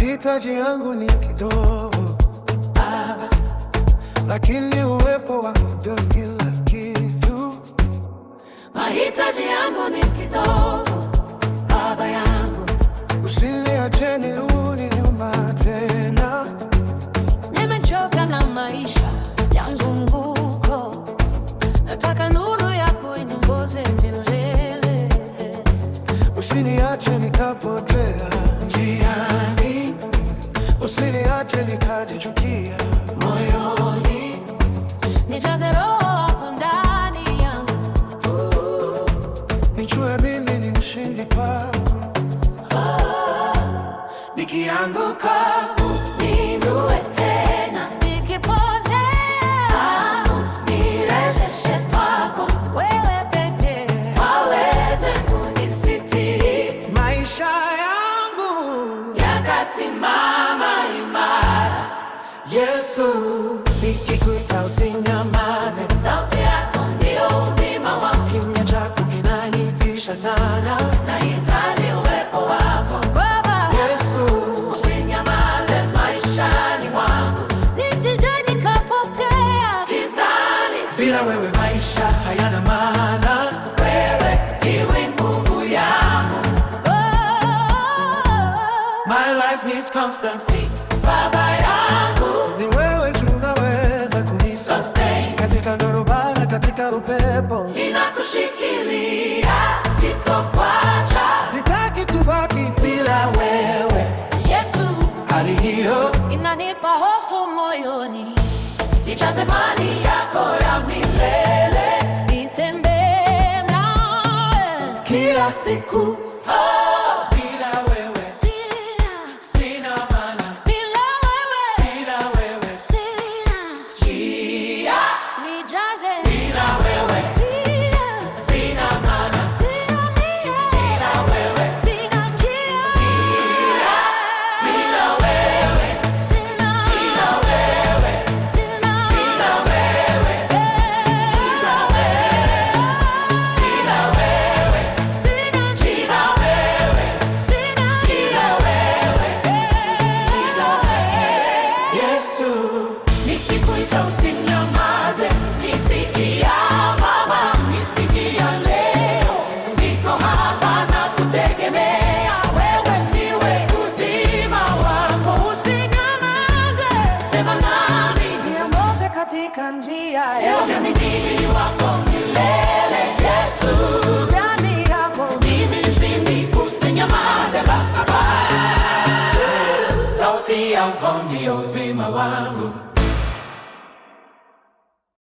Mahitaji yangu ni kidogo Baba, lakini uwepo wako ndio kila kitu. Mahitaji yangu ni kidogo Baba yangu, usiniache nirudi nyuma tena. Nimechoka na maisha ya mzunguko, nataka nuru yako iniongoze milele. Usiniache nikapotea njiani, usiniache nikajichukia moyoni. Nijaze Roho wako ndani yangu, nijue mimi ni mshindi kwako. Nikianguka uniinue tena, nikipotea unirejeshe kwako. Wewe pekee waweza kunisitiri, maisha yangu yakasimama imara. Yesu, nikikuita usinyamaze, sauti yako ndio uzima wangu. kimya chako kinanitisha sana, Nahitaji uwepo wako Baba. Yesu, usinyamaze maishani mwangu, nisije nikapotea gizani. bila wewe maisha hayana maana. Wewe ndiwe nguvu yangu. My life needs constancy, Baba yangu, ni wewe tunaweza kunisa sustain. katika dhoruba, katika upepo, Ninakushikilia, sitokuacha. sitaki tubaki bila wewe. Yesu, Hali hiyo inanipa hofu moyoni, nijaze mali yako ya milele, nitembee nawe kila siku. Bila wewe sina maana, bila wewe bila wewe sina njia, nijaze bila wewe sina maana, bila wewe sina njia, bila wewe sina bila wewe sina bila wewe bila wewe bila wewe sina njia, bila wewe sina bila wewe bila wewe. Yesu, nikikuita usinyamaze, nisikia Baba, nisikia leo. Niko hapa na kutegemea wewe, ndiwe uzima wangu. usinyamaze, Sema nami niongoze katika njia wewe, mimi wako milele. Yesu, ndani yako. mimi mshindi, usinyamaze Baba, sauti yako ndio uzima wangu.